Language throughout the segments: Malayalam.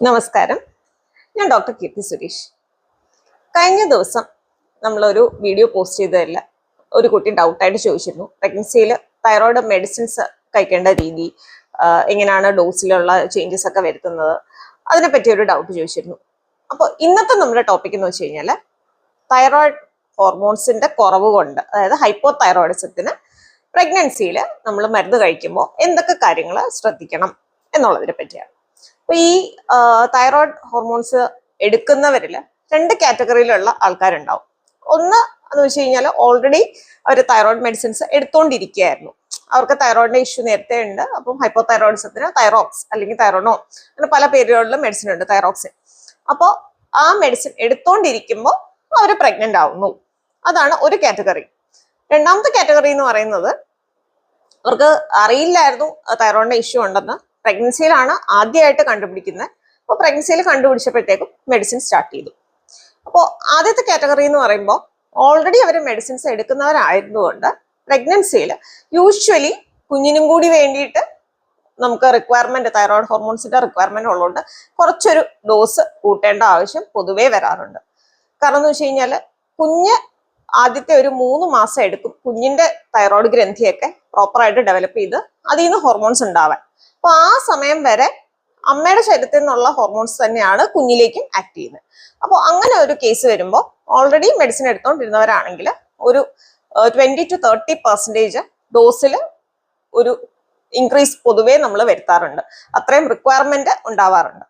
നമസ്കാരം, ഞാൻ ഡോക്ടർ കീർത്തി സുരേഷ്. കഴിഞ്ഞ ദിവസം നമ്മളൊരു വീഡിയോ പോസ്റ്റ് ചെയ്തതല്ല, ഒരു കുട്ടി ഡൗട്ടായിട്ട് ചോദിച്ചിരുന്നു പ്രഗ്നൻസിയിൽ തൈറോയിഡ് മെഡിസിൻസ് കഴിക്കേണ്ട രീതി, എങ്ങനെയാണ് ഡോസിലുള്ള ചേഞ്ചസ് ഒക്കെ വരുത്തുന്നത്, അതിനെപ്പറ്റി ഒരു ഡൗട്ട് ചോദിച്ചിരുന്നു. അപ്പോൾ ഇന്നത്തെ നമ്മുടെ ടോപ്പിക് എന്ന് വെച്ച് കഴിഞ്ഞാൽ തൈറോയിഡ് ഹോർമോൺസിന്റെ കുറവ് കൊണ്ട്, അതായത് ഹൈപ്പോ തൈറോയിഡിസത്തിന് പ്രഗ്നൻസിയിൽ നമ്മൾ മരുന്ന് കഴിക്കുമ്പോൾ എന്തൊക്കെ കാര്യങ്ങൾ ശ്രദ്ധിക്കണം എന്നുള്ളതിനെ പറ്റിയാണ്. അപ്പൊ ഈ തൈറോയിഡ് ഹോർമോൺസ് എടുക്കുന്നവരിൽ രണ്ട് കാറ്റഗറിയിലുള്ള ആൾക്കാരുണ്ടാവും. ഒന്ന് എന്ന് വെച്ച് കഴിഞ്ഞാൽ ഓൾറെഡി അവർ തൈറോയിഡ് മെഡിസിൻസ് എടുത്തുകൊണ്ടിരിക്കുകയായിരുന്നു, അവർക്ക് തൈറോയിഡിന്റെ ഇഷ്യൂ നേരത്തെ ഉണ്ട്. അപ്പം ഹൈപ്പോ തൈറോയിഡിസത്തിന് തൈറോക്സ് അല്ലെങ്കിൽ തൈറോണോ അങ്ങനെ പല പേരുകളിലും മെഡിസിൻ ഉണ്ട്, തൈറോക്സിൻ. അപ്പോൾ ആ മെഡിസിൻ എടുത്തുകൊണ്ടിരിക്കുമ്പോൾ അവർ പ്രഗ്നന്റ് ആവുന്നു. അതാണ് ഒരു കാറ്റഗറി. രണ്ടാമത്തെ കാറ്റഗറി എന്ന് പറയുന്നത് അവർക്ക് അറിയില്ലായിരുന്നു തൈറോയിഡിന്റെ ഇഷ്യൂ ഉണ്ടെന്ന്, പ്രഗ്നൻസിയിലാണ് ആദ്യമായിട്ട് കണ്ടുപിടിക്കുന്നത്. അപ്പോൾ പ്രഗ്നൻസിയിൽ കണ്ടുപിടിച്ചപ്പോഴത്തേക്കും മെഡിസിൻ സ്റ്റാർട്ട് ചെയ്തു. അപ്പോൾ ആദ്യത്തെ കാറ്റഗറി എന്ന് പറയുമ്പോൾ ഓൾറെഡി അവർ മെഡിസിൻസ് എടുക്കുന്നവരായിരുന്നുകൊണ്ട് പ്രഗ്നൻസിയിൽ യൂഷ്വലി കുഞ്ഞിനും കൂടി വേണ്ടിയിട്ട് നമുക്ക് റിക്വയർമെന്റ്, തൈറോയിഡ് ഹോർമോൺസിന്റെ റിക്വയർമെന്റ് ഉള്ളതുകൊണ്ട് കുറച്ചൊരു ഡോസ് കൂട്ടേണ്ട ആവശ്യം പൊതുവേ വരാറുണ്ട്. കാരണം എന്ന് വെച്ച് കഴിഞ്ഞാൽ കുഞ്ഞ് ആദ്യത്തെ ഒരു 3 മാസം എടുക്കും കുഞ്ഞിന്റെ തൈറോയിഡ് ഗ്രന്ഥിയൊക്കെ പ്രോപ്പറായിട്ട് ഡെവലപ്പ് ചെയ്ത് അതിൽ നിന്ന് ഹോർമോൺസ് ഉണ്ടാവാൻ. അപ്പൊ ആ സമയം വരെ അമ്മയുടെ ശരീരത്തിൽ നിന്നുള്ള ഹോർമോൺസ് തന്നെയാണ് കുഞ്ഞിലേക്കും ആക്ട് ചെയ്യുന്നത്. അപ്പോൾ അങ്ങനെ ഒരു കേസ് വരുമ്പോൾ ഓൾറെഡി മെഡിസിൻ എടുത്തുകൊണ്ടിരുന്നവരാണെങ്കിൽ ഒരു 20-30% ഡോസിൽ ഒരു ഇൻക്രീസ് പൊതുവേ നമ്മൾ വരുത്താറുണ്ട്, അത്രയും റിക്വയർമെന്റ് ഉണ്ടാവാറുണ്ട്.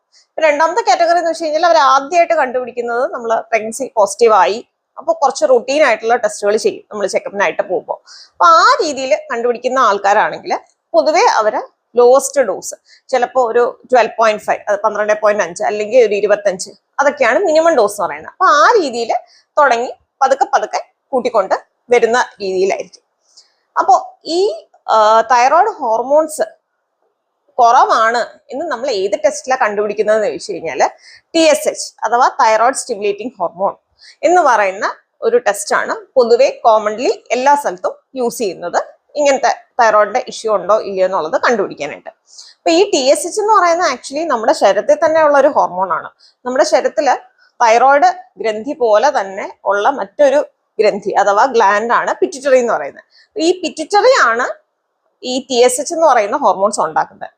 രണ്ടാമത്തെ കാറ്റഗറി എന്ന് വെച്ച് കഴിഞ്ഞാൽ അവർ ആദ്യമായിട്ട് കണ്ടുപിടിക്കുന്നത് നമ്മൾ പ്രഗ്നൻസി പോസിറ്റീവായി, അപ്പോൾ കുറച്ച് റൂട്ടീൻ ആയിട്ടുള്ള ടെസ്റ്റുകൾ ചെയ്യും നമ്മൾ ചെക്കപ്പിനായിട്ട് പോകുമ്പോൾ. അപ്പൊ ആ രീതിയിൽ കണ്ടുപിടിക്കുന്ന ആൾക്കാരാണെങ്കിൽ പൊതുവേ അവര് ലോവസ്റ്റ് ഡോസ്, ചിലപ്പോൾ ഒരു 12.5, 12.5 അല്ലെങ്കിൽ ഒരു 25, അതൊക്കെയാണ് മിനിമം ഡോസ് എന്ന് പറയുന്നത്. അപ്പൊ ആ രീതിയിൽ തുടങ്ങി പതുക്കെ പതുക്കെ കൂട്ടിക്കൊണ്ട് വരുന്ന രീതിയിലായിരിക്കും. അപ്പോൾ ഈ തൈറോയ്ഡ് ഹോർമോൺസ് കുറവാണ് എന്ന് നമ്മൾ ഏത് ടെസ്റ്റിലാണ് കണ്ടുപിടിക്കുന്നതെന്ന് ചോദിച്ചു കഴിഞ്ഞാൽ TSH അഥവാ തൈറോയ്ഡ് സ്റ്റിമുലേറ്റിംഗ് ഹോർമോൺ എന്ന് പറയുന്ന ഒരു ടെസ്റ്റാണ് പൊതുവെ കോമൺലി എല്ലാ സ്ഥലത്തും യൂസ് ചെയ്യുന്നത്, ഇങ്ങനത്തെ തൈറോയിഡിന്റെ ഇഷ്യൂ ഉണ്ടോ ഇല്ലയോ എന്നുള്ളത് കണ്ടുപിടിക്കാനായിട്ട്. അപ്പൊ ഈ TSH എന്ന് പറയുന്നത് ആക്ച്വലി നമ്മുടെ ശരീരത്തിൽ തന്നെ ഉള്ള ഒരു ഹോർമോൺ ആണ്. നമ്മുടെ ശരീരത്തില് തൈറോയിഡ് ഗ്രന്ഥി പോലെ തന്നെ ഉള്ള മറ്റൊരു ഗ്രന്ഥി അഥവാ ഗ്ലാൻഡ് ആണ് പിറ്റ്യൂട്ടറി എന്ന് പറയുന്നത്. ഈ പിറ്റ്യൂട്ടറി ആണ് ഈ TSH എന്ന് പറയുന്ന ഹോർമോൺസ് ഉണ്ടാക്കുന്നത്.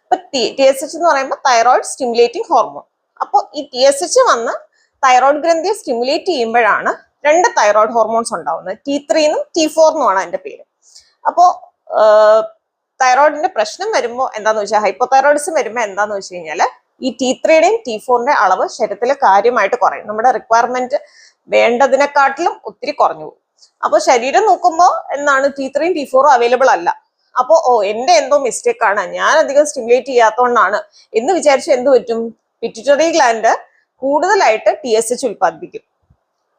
അപ്പൊ TSH എന്ന് പറയുമ്പോൾ തൈറോയിഡ് സ്റ്റിമുലേറ്റിംഗ് ഹോർമോൺ. അപ്പോൾ ഈ TSH വന്ന് തൈറോയിഡ് ഗ്രന്ഥിയെ സ്റ്റിമുലേറ്റ് ചെയ്യുമ്പോഴാണ് രണ്ട് തൈറോയിഡ് ഹോർമോൺസ് ഉണ്ടാവുന്നത്, T3 എന്നും T4 എന്നുമാണ് അതിന്റെ പേര്. അപ്പോ തൈറോയിഡിന്റെ പ്രശ്നം വരുമ്പോൾ എന്താന്ന് വെച്ചാൽ, ഹൈപ്പോതൈറോയിഡിസം വരുമ്പോൾ എന്താന്ന് വെച്ച് കഴിഞ്ഞാൽ ഈ T3യുടെയും T4ന്റെ അളവ് ശരീരത്തിൽ കാര്യമായിട്ട് കുറയും, നമ്മുടെ റിക്വയർമെന്റ് വേണ്ടതിനെക്കാട്ടിലും ഒത്തിരി കുറഞ്ഞു പോകും. അപ്പോൾ ശരീരം നോക്കുമ്പോൾ എന്താണ് T3യും T4ഉം അവൈലബിൾ അല്ല. അപ്പോ എന്റെ എന്തോ മിസ്റ്റേക്ക് ആണ്, ഞാൻ അധികം സ്റ്റിമുലേറ്റ് ചെയ്യാത്തതുകൊണ്ടാണ് എന്ന് വിചാരിച്ച് എന്ത് പറ്റും, പിറ്റ്യൂട്ടറി ഗ്ലാൻഡ് കൂടുതലായിട്ട് TSH ഉൽപ്പാദിപ്പിക്കും.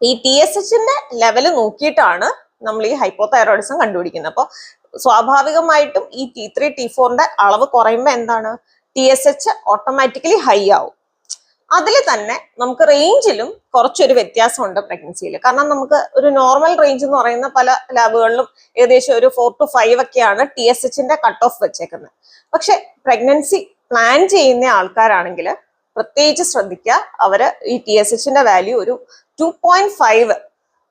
ഈ TSHന്റെ ലെവല് നോക്കിയിട്ടാണ് നമ്മൾ ഈ ഹൈപ്പോതൈറോയിഡിസം കണ്ടുപിടിക്കുന്നത്. അപ്പോൾ സ്വാഭാവികമായിട്ടും ഈ T3 T4ന്റെ അളവ് കുറയുമ്പോൾ എന്താണ്, TSH ഓട്ടോമാറ്റിക്കലി ഹൈ ആവും. അതിൽ തന്നെ നമുക്ക് റേഞ്ചിലും കുറച്ചൊരു വ്യത്യാസമുണ്ട് പ്രഗ്നൻസിയിൽ. കാരണം നമുക്ക് ഒരു നോർമൽ റേഞ്ച് എന്ന് പറയുന്ന പല ലാബുകളിലും ഏകദേശം ഒരു 4 to 5 ഒക്കെയാണ് TSHന്റെ കട്ട് ഓഫ് വെച്ചേക്കുന്നത്. പക്ഷെ പ്രഗ്നൻസി പ്ലാൻ ചെയ്യുന്ന ആൾക്കാരാണെങ്കിൽ പ്രത്യേകിച്ച് ശ്രദ്ധിക്കുക, അവര് ഈ TSHന്റെ വാല്യൂ ഒരു 2.5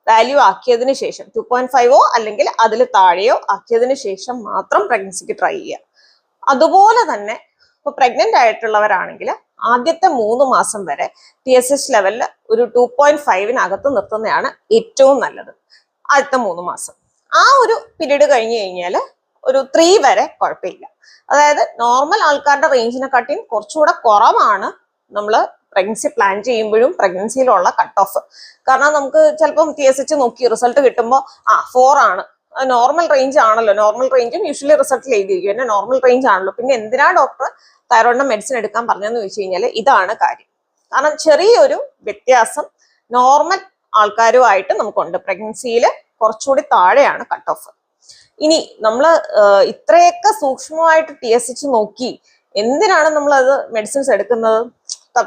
വാല്യൂ ആക്കിയതിനു ശേഷം, 2.5ഓ അല്ലെങ്കിൽ അതിൽ താഴെയോ ആക്കിയതിനു ശേഷം മാത്രം പ്രഗ്നൻസിക്ക് ട്രൈ ചെയ്യുക. അതുപോലെ തന്നെ ഇപ്പൊ പ്രഗ്നന്റ് ആയിട്ടുള്ളവരാണെങ്കിൽ ആദ്യത്തെ 3 മാസം വരെ TSH ലെവലിൽ ഒരു 2.5-നകത്ത് നിർത്തുന്നതാണ് ഏറ്റവും നല്ലത്. ആദ്യത്തെ 3 മാസം. ആ ഒരു പീരീഡ് കഴിഞ്ഞു കഴിഞ്ഞാൽ ഒരു 3 വരെ കുഴപ്പമില്ല. അതായത് നോർമൽ ആൾക്കാരുടെ റേഞ്ചിനെക്കാട്ടിയും കുറച്ചുകൂടെ കുറവാണ് നമ്മൾ പ്രഗ്നൻസി പ്ലാൻ ചെയ്യുമ്പോഴും പ്രഗ്നൻസിയിലുള്ള കട്ട് ഓഫ്. കാരണം നമുക്ക് ചിലപ്പം TSH നോക്കി റിസൾട്ട് കിട്ടുമ്പോൾ 4 ആണ്, നോർമൽ റേഞ്ച് ആണല്ലോ, നോർമൽ റേഞ്ചും യൂഷ്വലി റിസൾട്ടിൽ എഴുതിയിരിക്കും എന്നെ നോർമൽ റേഞ്ച് ആണല്ലോ, പിന്നെ എന്തിനാ ഡോക്ടർ തൈറോയിഡിന്റെ മെഡിസിൻ എടുക്കാൻ പറഞ്ഞതെന്ന് ചോദിച്ചു കഴിഞ്ഞാൽ ഇതാണ് കാര്യം. കാരണം ചെറിയൊരു വ്യത്യാസം നോർമൽ ആൾക്കാരുമായിട്ട് നമുക്കുണ്ട്, പ്രഗ്നൻസിയിൽ കുറച്ചുകൂടി താഴെയാണ് കട്ട് ഓഫ്. ഇനി നമ്മൾ ഇത്രയൊക്കെ സൂക്ഷ്മമായിട്ട് TSH നോക്കി എന്തിനാണ് നമ്മൾ അത് മെഡിസിൻസ് എടുക്കുന്നത്,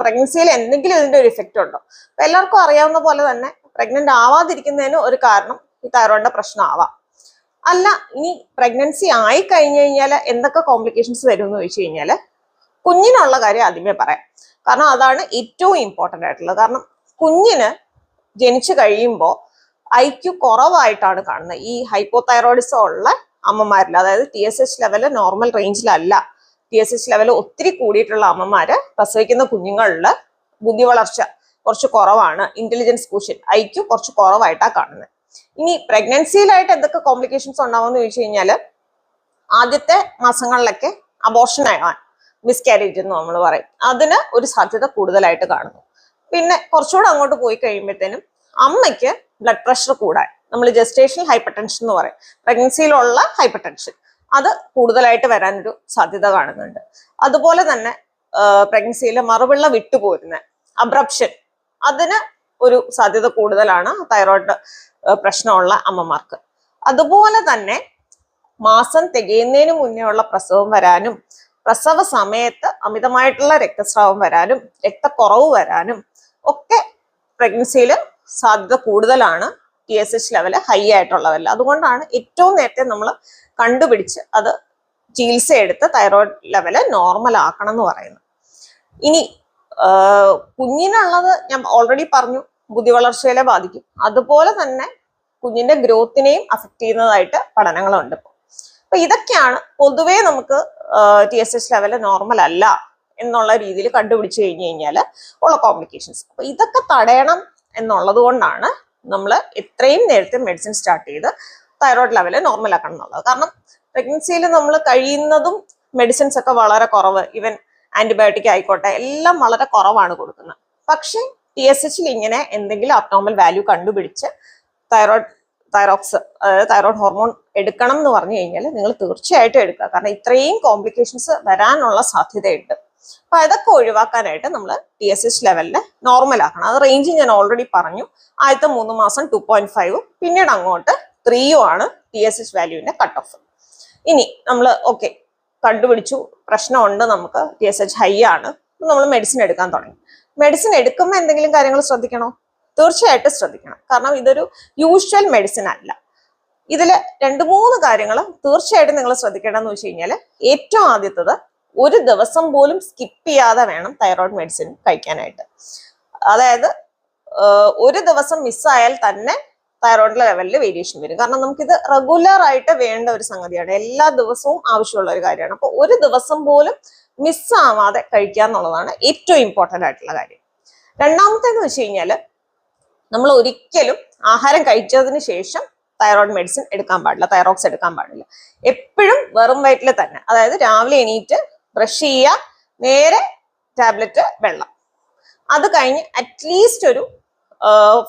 പ്രഗ്നൻസിയിൽ എന്തെങ്കിലും ഇതിന്റെ ഒരു ഇഫക്റ്റ് ഉണ്ടോ? അപ്പൊ എല്ലാവർക്കും അറിയാവുന്ന പോലെ തന്നെ പ്രഗ്നന്റ് ആവാതിരിക്കുന്നതിന് ഒരു കാരണം ഈ തൈറോയിഡിന്റെ പ്രശ്നം ആവാം. അല്ല, ഇനി പ്രഗ്നൻസി ആയി കഴിഞ്ഞു കഴിഞ്ഞാൽ എന്തൊക്കെ കോംപ്ലിക്കേഷൻസ് വരും എന്ന് ചോദിച്ചു കഴിഞ്ഞാൽ കുഞ്ഞിനുള്ള കാര്യം ആദ്യമേ പറയാം. കാരണം അതാണ് ഏറ്റവും ഇമ്പോർട്ടൻ്റ് ആയിട്ടുള്ളത്. കാരണം കുഞ്ഞിന് ജനിച്ചു കഴിയുമ്പോൾ IQ കുറവായിട്ടാണ് കാണുന്നത് ഈ ഹൈപ്പോതൈറോയിഡിസം ഉള്ള അമ്മമാരിൽ. അതായത് TSH ലെവല് നോർമൽ റേഞ്ചിലല്ല, TSH ലെവൽ ഒത്തിരി കൂടിയിട്ടുള്ള അമ്മമാര് പ്രസവിക്കുന്ന കുഞ്ഞുങ്ങളിൽ ബുദ്ധി വളർച്ച കുറച്ച് കുറവാണ്, ഇന്റലിജൻസ് ക്വോഷ്യൻ IQ കുറച്ച് കുറവായിട്ടാണ് കാണുന്നത്. ഇനി പ്രഗ്നൻസിയിലായിട്ട് എന്തൊക്കെ കോംപ്ലിക്കേഷൻസ് ഉണ്ടാവുമെന്ന് ചോദിച്ചു കഴിഞ്ഞാല് ആദ്യത്തെ മാസങ്ങളിലൊക്കെ അബോർഷൻ ആവാൻ, മിസ്കാരേജ് എന്ന് നമ്മൾ പറയും, അതിന് ഒരു സാധ്യത കൂടുതലായിട്ട് കാണുന്നു. പിന്നെ കുറച്ചുകൂടെ അങ്ങോട്ട് പോയി കഴിയുമ്പോഴത്തേനും അമ്മയ്ക്ക് ബ്ലഡ് പ്രഷർ കൂടാൻ, നമ്മൾ ജസ്റ്റേഷണൽ ഹൈപ്പർ ടെൻഷൻ എന്ന് പറയും, പ്രഗ്നൻസിയിലുള്ള ഹൈപ്പർ ടെൻഷൻ, അത് കൂടുതലായിട്ട് വരാനൊരു സാധ്യത കാണുന്നുണ്ട്. അതുപോലെ തന്നെ പ്രഗ്നൻസിയിൽ മറുപിള്ള വിട്ടുപോരുന്ന അബ്രപ്ഷൻ, അതിന് ഒരു സാധ്യത കൂടുതലാണ് തൈറോയിഡ് പ്രശ്നമുള്ള അമ്മമാർക്ക്. അതുപോലെ തന്നെ മാസം തികയുന്നതിന് മുന്നേ ഉള്ള പ്രസവം വരാനും, പ്രസവ സമയത്ത് അമിതമായിട്ടുള്ള രക്തസ്രാവം വരാനും, രക്തക്കുറവ് വരാനും ഒക്കെ പ്രഗ്നൻസിയിൽ സാധ്യത കൂടുതലാണ് TSH ലെവല് ഹൈ ആയിട്ടുള്ളവല്ല. അതുകൊണ്ടാണ് ഏറ്റവും നേരത്തെ നമ്മൾ കണ്ടുപിടിച്ച് അത് ചികിത്സ എടുത്ത് തൈറോയിഡ് ലെവല് നോർമൽ ആക്കണം എന്ന് പറയുന്നത്. ഇനി കുഞ്ഞിനുള്ളത് ഞാൻ ഓൾറെഡി പറഞ്ഞു, ബുദ്ധി വളർച്ചയെ ബാധിക്കും. അതുപോലെ തന്നെ കുഞ്ഞിന്റെ ഗ്രോത്തിനെയും അഫക്ട് ചെയ്യുന്നതായിട്ട് പഠനങ്ങളുണ്ട്. അപ്പൊ ഇതൊക്കെയാണ് പൊതുവേ നമുക്ക് TSH ലെവല് നോർമൽ അല്ല എന്നുള്ള രീതിയിൽ കണ്ടുപിടിച്ചു കഴിഞ്ഞു കഴിഞ്ഞാൽ ഉള്ള കോംപ്ലിക്കേഷൻസ്. അപ്പൊ ഇതൊക്കെ തടയണം എന്നുള്ളത് കൊണ്ടാണ് നമ്മൾ എത്രയും നേരത്തെ മെഡിസിൻ സ്റ്റാർട്ട് ചെയ്ത് തൈറോയിഡ് ലെവല് നോർമൽ ആക്കണം എന്നുള്ളത്. കാരണം പ്രഗ്നൻസിയിൽ നമ്മൾ കഴിയുന്നതും മെഡിസിൻസ് ഒക്കെ വളരെ കുറവ്, ഈവൻ ആന്റിബയോട്ടിക് ആയിക്കോട്ടെ എല്ലാം വളരെ കുറവാണ് കൊടുക്കുന്നത്. പക്ഷെ TSHൽ ഇങ്ങനെ എന്തെങ്കിലും അബ്നോർമൽ വാല്യൂ കണ്ടുപിടിച്ച് തൈറോക്സ് അതായത് തൈറോയ്ഡ് ഹോർമോൺ എടുക്കണം എന്ന് പറഞ്ഞു കഴിഞ്ഞാൽ നിങ്ങൾ തീർച്ചയായിട്ടും എടുക്കുക. കാരണം ഇത്രയും കോംപ്ലിക്കേഷൻസ് വരാനുള്ള സാധ്യതയുണ്ട്. അപ്പൊ അതൊക്കെ ഒഴിവാക്കാനായിട്ട് നമ്മൾ TSH ലെവലിനെ നോർമൽ ആക്കണം. അത് റേഞ്ച് ഞാൻ ഓൾറെഡി പറഞ്ഞു. ആദ്യത്തെ 3 മാസം 2.5, പിന്നീട് അങ്ങോട്ട് 3 ആണ് TSH വാല്യൂവിന്റെ കട്ട് ഓഫ്. ഇനി നമ്മൾ ഓക്കെ കണ്ടുപിടിച്ചു പ്രശ്നമുണ്ട്, നമുക്ക് TSH ഹൈ ആണ്, നമ്മൾ മെഡിസിൻ എടുക്കാൻ തുടങ്ങി. മെഡിസിൻ എടുക്കുമ്പോൾ എന്തെങ്കിലും കാര്യങ്ങൾ ശ്രദ്ധിക്കണോ? തീർച്ചയായിട്ടും ശ്രദ്ധിക്കണം. കാരണം ഇതൊരു യൂഷ്വൽ മെഡിസിൻ അല്ല. ഇതില് 2-3 കാര്യങ്ങൾ തീർച്ചയായിട്ടും നിങ്ങൾ ശ്രദ്ധിക്കേണ്ടതെന്ന് വെച്ച് കഴിഞ്ഞാൽ, ഏറ്റവും ആദ്യത്തത് ഒരു ദിവസം പോലും സ്കിപ്പ് ചെയ്യാതെ വേണം തൈറോയ്ഡ് മെഡിസിൻ കഴിക്കാനായിട്ട്. അതായത് ഒരു ദിവസം മിസ്സായാൽ തന്നെ തൈറോയ്ഡ് ലെവലിൽ വേരിയേഷൻ വരും. കാരണം നമുക്കിത് റെഗുലർ ആയിട്ട് വേണ്ട ഒരു സംഗതിയാണ്, എല്ലാ ദിവസവും ആവശ്യമുള്ള ഒരു കാര്യമാണ്. അപ്പൊ ഒരു ദിവസം പോലും മിസ്സാവാതെ കഴിക്കുക എന്നുള്ളതാണ് ഏറ്റവും ഇമ്പോർട്ടൻ്റ് ആയിട്ടുള്ള കാര്യം. രണ്ടാമത്തേന്ന് വെച്ച് കഴിഞ്ഞാൽ, നമ്മൾ ഒരിക്കലും ആഹാരം കഴിച്ചതിന് ശേഷം തൈറോയ്ഡ് മെഡിസിൻ എടുക്കാൻ പാടില്ല, തൈറോക്സ് എടുക്കാൻ പാടില്ല. എപ്പോഴും വെറും വയറ്റിൽ തന്നെ, അതായത് രാവിലെ എണീറ്റ് ബ്രഷ് ചെയ്യുക, നേരെ ടാബ്ലറ്റ് വെള്ളം, അത് കഴിഞ്ഞ് അറ്റ്ലീസ്റ്റ് ഒരു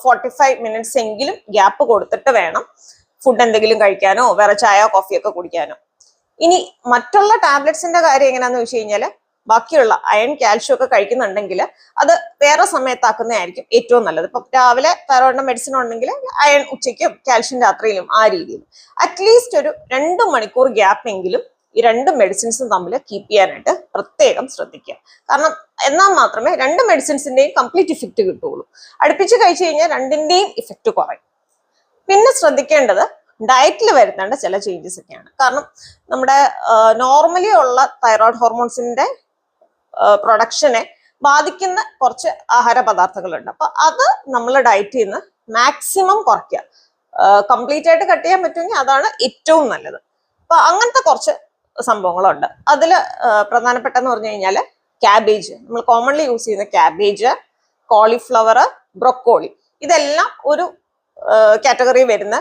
45 മിനിറ്റ്സ് എങ്കിലും ഗ്യാപ്പ് കൊടുത്തിട്ട് വേണം ഫുഡ് എന്തെങ്കിലും കഴിക്കാനോ വേറെ ചായയോ കോഫിയോ ഒക്കെ കുടിക്കാനോ. ഇനി മറ്റുള്ള ടാബ്ലറ്റ്സിന്റെ കാര്യം എങ്ങനെയാന്ന് വെച്ച് കഴിഞ്ഞാൽ, ബാക്കിയുള്ള അയൺ കാൽഷ്യം ഒക്കെ കഴിക്കുന്നുണ്ടെങ്കിൽ അത് വേറെ സമയത്താക്കുന്നതായിരിക്കും ഏറ്റവും നല്ലത്. ഇപ്പൊ രാവിലെ തൈറോയിഡിന്റെ മെഡിസിൻ ഉണ്ടെങ്കിൽ അയൺ ഉച്ചയ്ക്കും കാൽഷ്യം രാത്രിയിലും, ആ രീതിയിൽ അറ്റ്ലീസ്റ്റ് ഒരു 2 മണിക്കൂർ ഗ്യാപ്പ് എങ്കിലും ഈ 2 മെഡിസിൻസും തമ്മിൽ കീപ്പ് ചെയ്യാനായിട്ട് പ്രത്യേകം ശ്രദ്ധിക്കുക. കാരണം എന്നാൽ മാത്രമേ 2 മെഡിസിൻസിന്റെയും കംപ്ലീറ്റ് ഇഫക്റ്റ് കിട്ടുള്ളൂ. അടുപ്പിച്ച് കഴിച്ചു കഴിഞ്ഞാൽ 2ന്റെയും ഇഫക്റ്റ് കുറയും. പിന്നെ ശ്രദ്ധിക്കേണ്ടത് ഡയറ്റിൽ വരുത്തേണ്ട ചില ചേഞ്ചസ് ഒക്കെയാണ്. കാരണം നമ്മുടെ നോർമലി ഉള്ള തൈറോയ്ഡ് ഹോർമോൺസിന്റെ പ്രൊഡക്ഷനെ ബാധിക്കുന്ന കുറച്ച് ആഹാര പദാർത്ഥങ്ങളുണ്ട്. അപ്പൊ അത് നമ്മൾ ഡയറ്റിൽ നിന്ന് മാക്സിമം കുറയ്ക്കുക. കംപ്ലീറ്റ് ആയിട്ട് കട്ട് ചെയ്യാൻ പറ്റുമെങ്കിൽ അതാണ് ഏറ്റവും നല്ലത്. അപ്പൊ അങ്ങനത്തെ കുറച്ച് സംഭവങ്ങളുണ്ട്. അതിൽ പ്രധാനപ്പെട്ടെന്ന് പറഞ്ഞു കഴിഞ്ഞാൽ ക്യാബേജ്, നമ്മൾ കോമൺലി യൂസ് ചെയ്യുന്ന ക്യാബേജ്, കോളിഫ്ലവർ, ബ്രൊക്കോളി, ഇതെല്ലാം ഒരു കാറ്റഗറി വരുന്ന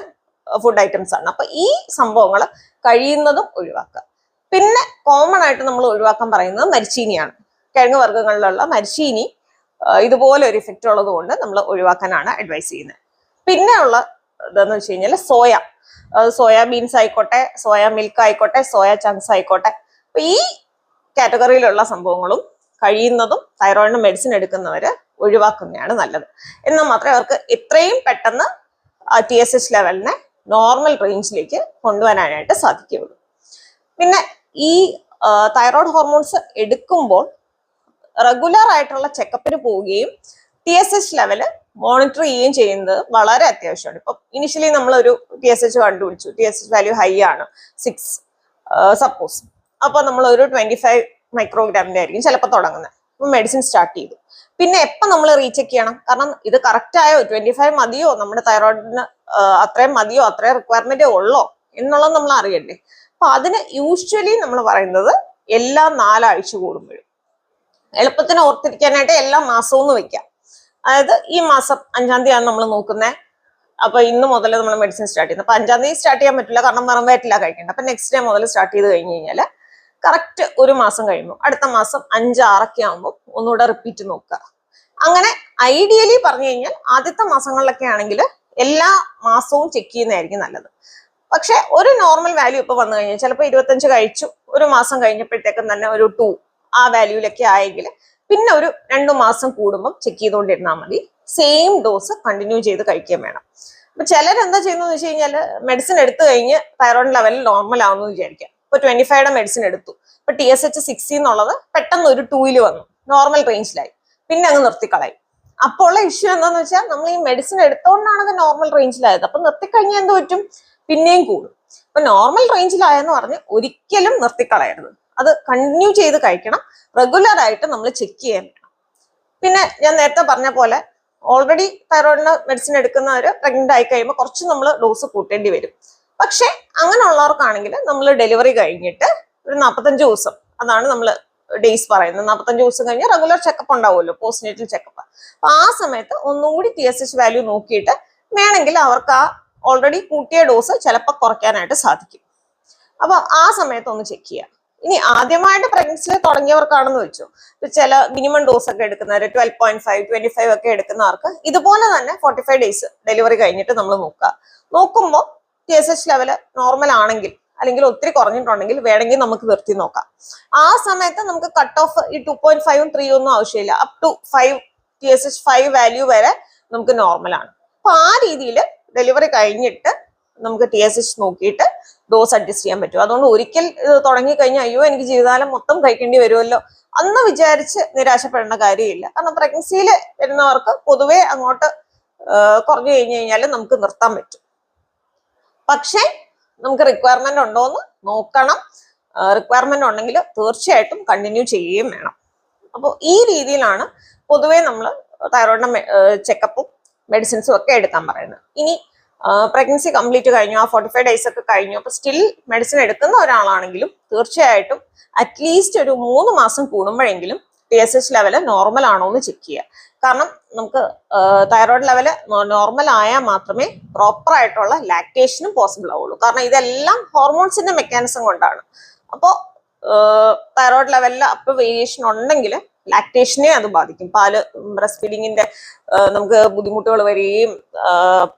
ഫുഡ് ഐറ്റംസ് ആണ്. അപ്പൊ ഈ സംഭവങ്ങൾ കഴിയുന്നതും ഒഴിവാക്കുക. പിന്നെ കോമൺ ആയിട്ട് നമ്മൾ ഒഴിവാക്കാൻ പറയുന്നത് മരിച്ചീനിയാണ്. കിഴങ്ങ് വർഗ്ഗങ്ങളിലുള്ള മരിച്ചീനി ഇതുപോലെ ഒരു ഇഫക്റ്റ് ഉള്ളത് കൊണ്ട് നമ്മൾ ഒഴിവാക്കാനാണ് അഡ്വൈസ് ചെയ്യുന്നത്. പിന്നെ ഉള്ള ഇതെന്ന് വെച്ച് കഴിഞ്ഞാൽ സോയാബീൻസ് ആയിക്കോട്ടെ, സോയ മിൽക്ക് ആയിക്കോട്ടെ, സോയ ചങ്ക്സ് ആയിക്കോട്ടെ, അപ്പൊ ഈ കാറ്റഗറിയിലുള്ള സംഭവങ്ങളും കഴിയുന്നതും തൈറോയിഡിന് മെഡിസിൻ എടുക്കുന്നവര് ഒഴിവാക്കുന്നതാണ് നല്ലത്. എന്നാൽ മാത്രമേ അവർക്ക് എത്രയും പെട്ടെന്ന് TSH ലെവലിനെ നോർമൽ റേഞ്ചിലേക്ക് കൊണ്ടുവരാനായിട്ട് സാധിക്കുകയുള്ളൂ. പിന്നെ ഈ തൈറോയ്ഡ് ഹോർമോൺസ് എടുക്കുമ്പോൾ റെഗുലർ ആയിട്ടുള്ള ചെക്കപ്പിന് പോവുകയും TSH ലെവല് മോണിറ്റർ ചെയ്യുകയും ചെയ്യുന്നത് വളരെ അത്യാവശ്യമാണ്. ഇപ്പൊ ഇനിഷ്യലി നമ്മളൊരു TSH കണ്ടുപിടിച്ചു, TSH വാല്യൂ ഹൈ ആണ് 6 സപ്പോസ്, അപ്പൊ നമ്മൾ ഒരു 25 മൈക്രോഗ്രാമിന്റെ ആയിരിക്കും ചിലപ്പോൾ തുടങ്ങുന്നത്. മെഡിസിൻ സ്റ്റാർട്ട് ചെയ്തു. പിന്നെ എപ്പോൾ നമ്മൾ റീചെക്ക് ചെയ്യണം? കാരണം ഇത് കറക്റ്റ് ആയോ, 25 മതിയോ, നമ്മുടെ തൈറോയിഡിന് അത്രയും മതിയോ, അത്രയും റിക്വയർമെന്റേ ഉള്ളോ എന്നുള്ളത് നമ്മൾ അറിയണ്ടേ. അപ്പൊ അതിന് യൂഷ്വലി നമ്മൾ പറയുന്നത് എല്ലാ 4 ആഴ്ച കൂടുമ്പോഴും. എളുപ്പത്തിന് ഓർത്തിരിക്കാനായിട്ട് എല്ലാ മാസവും വെക്കാം. അതായത് ഈ മാസം 5-ാം തീയതിയാണ് നമ്മൾ നോക്കുന്നത്. അപ്പൊ ഇന്ന് മുതൽ നമ്മൾ മെഡിസിൻ സ്റ്റാർട്ട് ചെയ്യുന്നത്. അപ്പൊ 5-ാം തീയതി സ്റ്റാർട്ട് ചെയ്യാൻ പറ്റില്ല, കാരണം വെറും വയറ്റില്ല കഴിക്കേണ്ടത്. അപ്പൊ നെക്സ്റ്റ് ഡേ മുതൽ സ്റ്റാർട്ട് ചെയ്ത് കഴിഞ്ഞ് കഴിഞ്ഞാൽ കറക്റ്റ് ഒരു മാസം കഴിയുമ്പോൾ അടുത്ത മാസം 5-6 ആകുമ്പോൾ ഒന്നുകൂടെ റിപ്പീറ്റ് നോക്കുക. അങ്ങനെ ഐഡിയലി പറഞ്ഞു കഴിഞ്ഞാൽ ആദ്യത്തെ മാസങ്ങളിലൊക്കെ ആണെങ്കിൽ എല്ലാ മാസവും ചെക്ക് ചെയ്യുന്നതായിരിക്കും നല്ലത്. പക്ഷെ ഒരു നോർമൽ വാല്യൂ ഇപ്പൊ വന്നു കഴിഞ്ഞാൽ ചിലപ്പോൾ 25 കഴിച്ചു, ഒരു മാസം കഴിഞ്ഞപ്പോഴത്തേക്കും തന്നെ ഒരു 2 ആ വാല്യൂലൊക്കെ ആയെങ്കിൽ പിന്നെ ഒരു 2 മാസം കൂടുമ്പോൾ ചെക്ക് ചെയ്തുകൊണ്ടിരുന്നാൽ മതി. സെയിം ഡോസ് കണ്ടിന്യൂ ചെയ്ത് കഴിക്കുകയും വേണം. അപ്പൊ ചിലരെന്താ ചെയ്യുന്നതെന്ന് വെച്ച് കഴിഞ്ഞാൽ മെഡിസിൻ എടുത്തു കഴിഞ്ഞ് തൈറോയിഡ് ലെവൽ നോർമൽ ആവുമെന്ന് വിചാരിക്കാം. ഇപ്പൊ 25യുടെ മെഡിസിൻ എടുത്തു, ഇപ്പൊ TSH 60 എന്നുള്ളത് പെട്ടെന്ന് ഒരു 2 വന്നു, നോർമൽ റേഞ്ചിലായി, പിന്നെ അങ്ങ് നിർത്തിക്കളയും. അപ്പോൾ ഉള്ള ഇഷ്യൂ എന്താന്ന് വെച്ചാൽ നമ്മൾ ഈ മെഡിസിൻ എടുത്തോണ്ടാണ് അത് നോർമൽ റേഞ്ചിലായത്. അപ്പൊ നിർത്തിക്കഴിഞ്ഞാൽ എന്ത് പറ്റും? പിന്നെയും കൂടും. അപ്പൊ നോർമൽ റേഞ്ചിലായെന്ന് പറഞ്ഞ് ഒരിക്കലും നിർത്തിക്കളയരുത്, അത് കണ്ടിന്യൂ ചെയ്ത് കഴിക്കണം. റെഗുലർ ആയിട്ട് നമ്മൾ ചെക്ക് ചെയ്യാൻ വേണം. പിന്നെ ഞാൻ നേരത്തെ പറഞ്ഞ പോലെ ഓൾറെഡി തൈറോയിഡിന് മെഡിസിൻ എടുക്കുന്നവർ പ്രഗ്നന്റ് ആയി കഴിയുമ്പോൾ കുറച്ച് നമ്മൾ ഡോസ് കൂട്ടേണ്ടി വരും. പക്ഷെ അങ്ങനെയുള്ളവർക്കാണെങ്കിൽ നമ്മൾ ഡെലിവറി കഴിഞ്ഞിട്ട് ഒരു 45 ദിവസം, അതാണ് നമ്മൾ ഡേയ്സ് പറയുന്നത്, 45 ദിവസം കഴിഞ്ഞ് റെഗുലർ ചെക്കപ്പ് ഉണ്ടാവുമല്ലോ, പോസ്റ്റ്നേറ്റൽ ചെക്കപ്പ്. അപ്പൊ ആ സമയത്ത് ഒന്നുകൂടി TSH വാല്യൂ നോക്കിയിട്ട് വേണമെങ്കിൽ അവർക്ക് ആ ഓൾറെഡി കൂട്ടിയ ഡോസ് ചിലപ്പോൾ കുറയ്ക്കാനായിട്ട് സാധിക്കും. അപ്പൊ ആ സമയത്ത് ഒന്ന് ചെക്ക് ചെയ്യാം. ഇനി ആദ്യമായിട്ട് പ്രഗ്നൻസിയിൽ തുടങ്ങിയവർക്കാണെന്ന് വെച്ചു, ചില മിനിമം ഡോസ് ഒക്കെ എടുക്കുന്നവർ 12.5, 25 ഒക്കെ എടുക്കുന്നവർക്ക് ഇതുപോലെ തന്നെ 45 ഡേയ്സ് ഡെലിവറി കഴിഞ്ഞിട്ട് നമ്മൾ നോക്കുമ്പോൾ TSH ലെവല് നോർമൽ ആണെങ്കിൽ അല്ലെങ്കിൽ ഒത്തിരി കുറഞ്ഞിട്ടുണ്ടെങ്കിൽ വേണമെങ്കിൽ നമുക്ക് നിർത്തി നോക്കാം. ആ സമയത്ത് നമുക്ക് കട്ട് ഓഫ് ഈ 2.5ഉം 3 ഒന്നും ആവശ്യമില്ല, അപ് ടു 5 TSH 5 വാല്യൂ വരെ നമുക്ക് നോർമലാണ്. അപ്പൊ ആ രീതിയിൽ ഡെലിവറി കഴിഞ്ഞിട്ട് നമുക്ക് TSH നോക്കിയിട്ട് ഡോസ് അഡ്ജസ്റ്റ് ചെയ്യാൻ പറ്റും. അതുകൊണ്ട് ഒരിക്കൽ തുടങ്ങി കഴിഞ്ഞാൽ അയ്യോ എനിക്ക് ജീവിതകാലം മൊത്തം കഴിക്കേണ്ടി വരുമല്ലോ അന്ന് വിചാരിച്ച് നിരാശപ്പെടേണ്ട കാര്യമില്ല. കാരണം പ്രഗ്നൻസിയിൽ വരുന്നവർക്ക് പൊതുവെ അങ്ങോട്ട് കുറഞ്ഞു കഴിഞ്ഞു കഴിഞ്ഞാൽ നമുക്ക് നിർത്താൻ പറ്റും. പക്ഷേ നമുക്ക് റിക്വയർമെന്റ് ഉണ്ടോന്ന് നോക്കണം. റിക്വയർമെന്റ് ഉണ്ടെങ്കിൽ തീർച്ചയായിട്ടും കണ്ടിന്യൂ ചെയ്യുകയും വേണം. അപ്പോൾ ഈ രീതിയിലാണ് പൊതുവെ നമ്മൾ തൈറോയിഡിന്റെ ചെക്കപ്പും മെഡിസിൻസും ഒക്കെ എടുക്കാൻ പറയുന്നത്. ഇനി പ്രഗ്നൻസി കംപ്ലീറ്റ് കഴിഞ്ഞു, ആ 45 ഡേയ്സ് ഒക്കെ കഴിഞ്ഞു, അപ്പൊ സ്റ്റിൽ മെഡിസിൻ എടുക്കുന്ന ഒരാളാണെങ്കിലും തീർച്ചയായിട്ടും അറ്റ്ലീസ്റ്റ് ഒരു 3 മാസം കൂടുമ്പോഴെങ്കിലും TSH ലെവല് നോർമൽ ആണോ എന്ന് ചെക്ക് ചെയ്യുക. കാരണം നമുക്ക് തൈറോയിഡ് ലെവല് നോർമൽ ആയാൽ മാത്രമേ പ്രോപ്പർ ആയിട്ടുള്ള ലാക്ടേഷനും പോസിബിൾ ആവുള്ളൂ. കാരണം ഇതെല്ലാം ഹോർമോൺസിന്റെ മെക്കാനിസം കൊണ്ടാണ്. അപ്പോൾ തൈറോയിഡ് ലെവലിൽ അപ്പോൾ വേരിയേഷൻ ഉണ്ടെങ്കിൽ ലാക്ടേഷനെ അത് ബാധിക്കും. പാല് ബ്രസ്റ്റ് ഫീഡിങ്ങിന്റെ നമുക്ക് ബുദ്ധിമുട്ടുകൾ വരികയും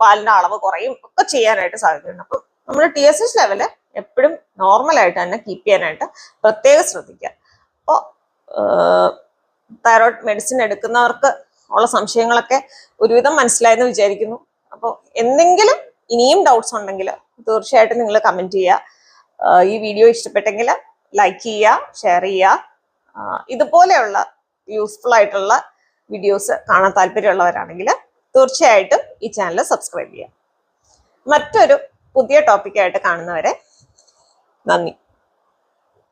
പാലിന്റെ അളവ് കുറയും ഒക്കെ ചെയ്യാനായിട്ട് സാധ്യതയുണ്ട്. അപ്പം നമ്മൾ TSH ലെവല് എപ്പോഴും നോർമലായിട്ട് തന്നെ കീപ്പ് ചെയ്യാനായിട്ട് പ്രത്യേകം ശ്രദ്ധിക്കുക. അപ്പോൾ തൈറോയിഡ് മെഡിസിൻ എടുക്കുന്നവർക്ക് ഉള്ള സംശയങ്ങളൊക്കെ ഒരുവിധം മനസ്സിലായെന്ന് വിചാരിക്കുന്നു. അപ്പോൾ എന്തെങ്കിലും ഇനിയും ഡൗട്ട്സ് ഉണ്ടെങ്കിൽ തീർച്ചയായിട്ടും നിങ്ങൾ കമന്റ് ചെയ്യുക. ഈ വീഡിയോ ഇഷ്ടപ്പെട്ടെങ്കിൽ ലൈക്ക് ചെയ്യുക, ഷെയർ ചെയ്യുക. ഇതുപോലെയുള്ള യൂസ്ഫുൾ ആയിട്ടുള്ള വീഡിയോസ് കാണാൻ താല്പര്യമുള്ളവരാണെങ്കിൽ തീർച്ചയായിട്ടും ഈ ചാനൽ സബ്സ്ക്രൈബ് ചെയ്യുക. മറ്റൊരു പുതിയ ടോപ്പിക്കായിട്ട് കാണുന്നവരെ നന്ദി.